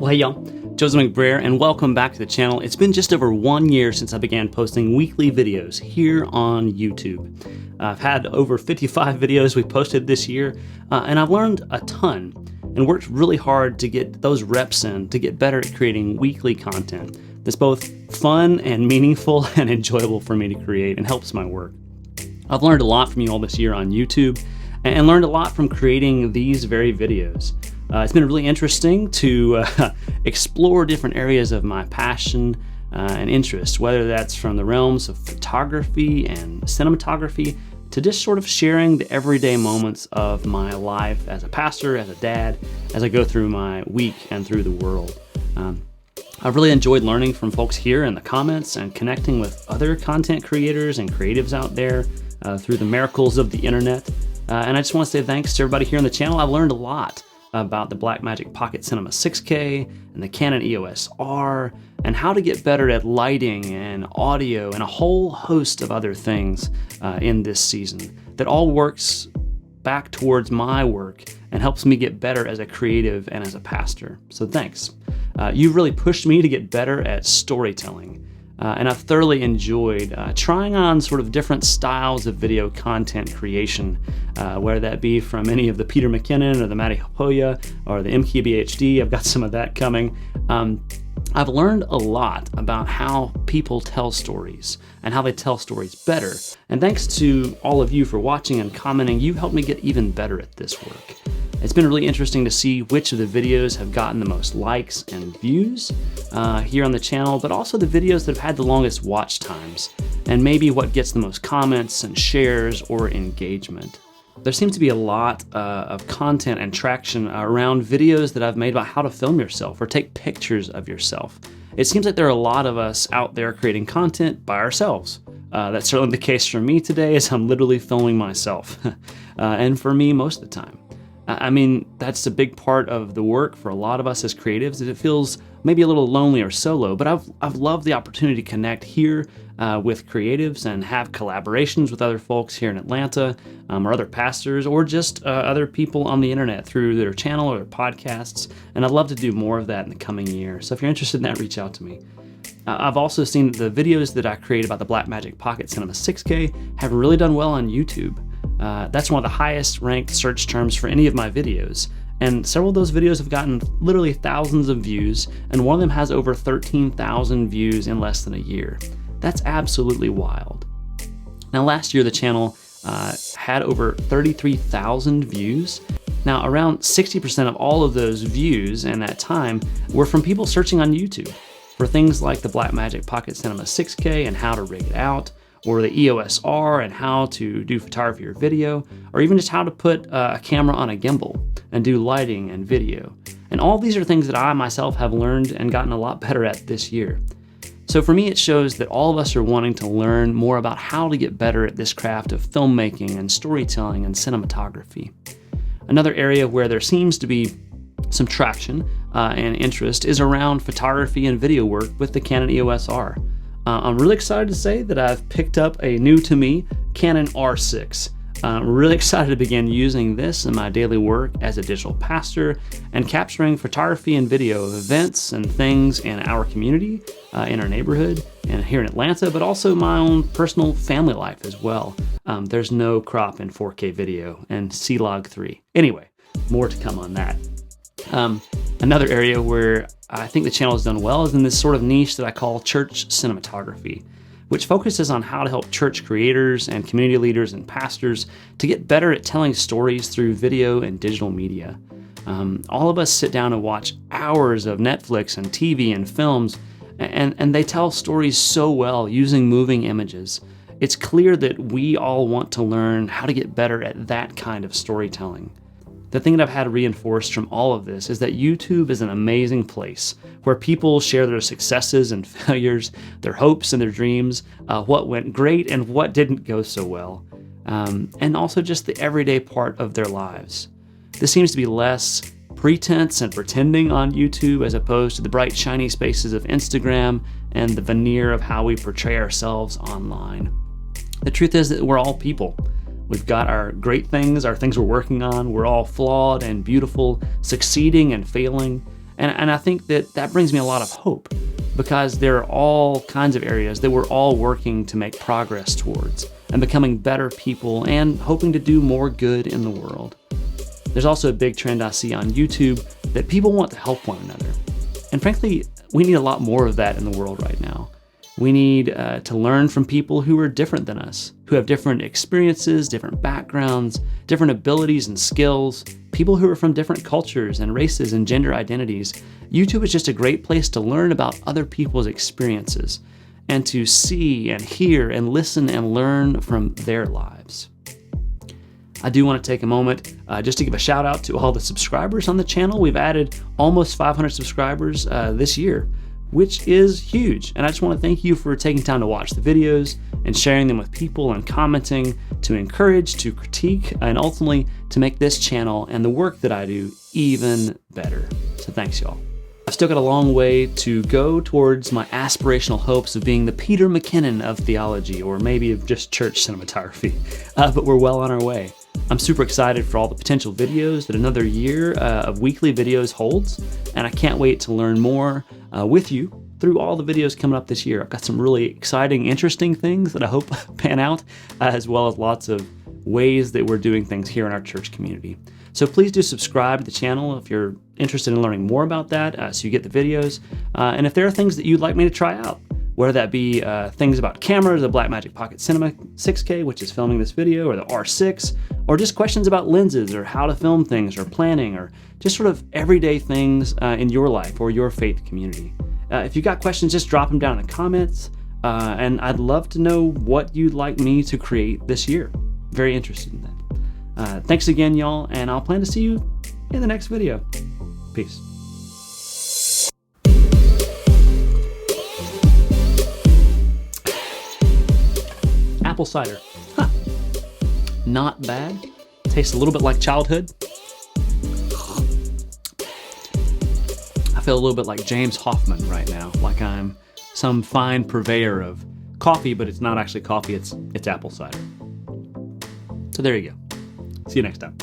Well, hey y'all, Joseph McBrayer, and welcome back to the channel. It's been just over 1 year since I began posting weekly videos here on YouTube. I've had over 55 videos we posted this year, and I've learned a ton and worked really hard to get those reps in to get better at creating weekly content that's both fun and meaningful and enjoyable for me to create and helps my work. I've learned a lot from you all this year on YouTube and learned a lot from creating these very videos. It's been really interesting to explore different areas of my passion and interest, whether that's from the realms of photography and cinematography to just sort of sharing the everyday moments of my life as a pastor, as a dad, as I go through my week and through the world. I've really enjoyed learning from folks here in the comments and connecting with other content creators and creatives out there through the miracles of the internet. And I just want to say thanks to everybody here on the channel. I've learned a lot about the Blackmagic Pocket Cinema 6K and the Canon EOS R and how to get better at lighting and audio and a whole host of other things in this season that all works back towards my work and helps me get better as a creative and as a pastor. So thanks. You've really pushed me to get better at storytelling. And I've thoroughly enjoyed trying on sort of different styles of video content creation, whether that be from any of the Peter McKinnon or the Matty Hoya or the MKBHD. I've got some of that coming. I've learned a lot about how people tell stories and how they tell stories better. And thanks to all of you for watching and commenting, you've helped me get even better at this work. It's been really interesting to see which of the videos have gotten the most likes and views here on the channel, but also the videos that have had the longest watch times, and maybe what gets the most comments and shares or engagement. There seems to be a lot of content and traction around videos that I've made about how to film yourself or take pictures of yourself. It seems like there are a lot of us out there creating content by ourselves. That's certainly the case for me today, as I'm literally filming myself, and for me most of the time. I mean, that's a big part of the work for a lot of us as creatives, is it feels maybe a little lonely or solo, but I've loved the opportunity to connect here with creatives and have collaborations with other folks here in Atlanta, or other pastors, or just other people on the internet through their channel or their podcasts, and I'd love to do more of that in the coming year. So if you're interested in that, reach out to me. I've also seen that the videos that I create about the Blackmagic Pocket Cinema 6K have really done well on YouTube. That's one of the highest ranked search terms for any of my videos, and several of those videos have gotten literally thousands of views, and one of them has over 13,000 views in less than a year. That's absolutely wild. Now last year the channel had over 33,000 views. Now around 60% of all of those views in that time were from people searching on YouTube for things like the Blackmagic Pocket Cinema 6K and how to rig it out, or the EOS R and how to do photography or video, or even just how to put a camera on a gimbal and do lighting and video. And all these are things that I myself have learned and gotten a lot better at this year. So for me, it shows that all of us are wanting to learn more about how to get better at this craft of filmmaking and storytelling and cinematography. Another area where there seems to be some traction and interest is around photography and video work with the Canon EOS R. I'm really excited to say that I've picked up a new to me Canon R6. I'm really excited to begin using this in my daily work as a digital pastor and capturing photography and video of events and things in our community, in our neighborhood, and here in Atlanta, but also my own personal family life as well. There's no crop in 4K video and C-Log 3. Anyway, more to come on that. Another area where I think the channel has done well is in this sort of niche that I call church cinematography, which focuses on how to help church creators and community leaders and pastors to get better at telling stories through video and digital media. All of us sit down and watch hours of Netflix and TV and films, and they tell stories so well using moving images. It's clear that we all want to learn how to get better at that kind of storytelling. The thing that I've had reinforced from all of this is that YouTube is an amazing place where people share their successes and failures, their hopes and their dreams, what went great and what didn't go so well, and also just the everyday part of their lives. This seems to be less pretense and pretending on YouTube as opposed to the bright, shiny spaces of Instagram and the veneer of how we portray ourselves online. The truth is that we're all people. We've got our great things, our things we're working on. We're all flawed and beautiful, succeeding and failing. And I think that brings me a lot of hope, because there are all kinds of areas that we're all working to make progress towards and becoming better people and hoping to do more good in the world. There's also a big trend I see on YouTube that people want to help one another. And frankly, we need a lot more of that in the world right now. We need to learn from people who are different than us, who have different experiences, different backgrounds, different abilities and skills, people who are from different cultures and races and gender identities. YouTube is just a great place to learn about other people's experiences and to see and hear and listen and learn from their lives. I do want to take a moment just to give a shout out to all the subscribers on the channel. We've added almost 500 subscribers this year, which is huge. And I just want to thank you for taking time to watch the videos and sharing them with people and commenting to encourage, to critique, and ultimately to make this channel and the work that I do even better. So thanks, y'all. I've still got a long way to go towards my aspirational hopes of being the Peter McKinnon of theology, or maybe of just church cinematography, but we're well on our way. I'm super excited for all the potential videos that another year of weekly videos holds, and I can't wait to learn more with you through all the videos coming up this year. I've got some really exciting, interesting things that I hope pan out, as well as lots of ways that we're doing things here in our church community. So please do subscribe to the channel if you're interested in learning more about that, so you get the videos. And if there are things that you'd like me to try out, whether that be things about cameras, the Blackmagic Pocket Cinema 6K, which is filming this video, or the R6, or just questions about lenses or how to film things or planning, or just sort of everyday things in your life or your faith community. If you got questions, just drop them down in the comments, and I'd love to know what you'd like me to create this year. Very interested in that. Thanks again, y'all, and I'll plan to see you in the next video. Peace. Apple cider. Huh. Not bad. Tastes a little bit like childhood. I feel a little bit like James Hoffman right now, like I'm some fine purveyor of coffee, but it's not actually coffee, it's apple cider. So there you go. See you next time.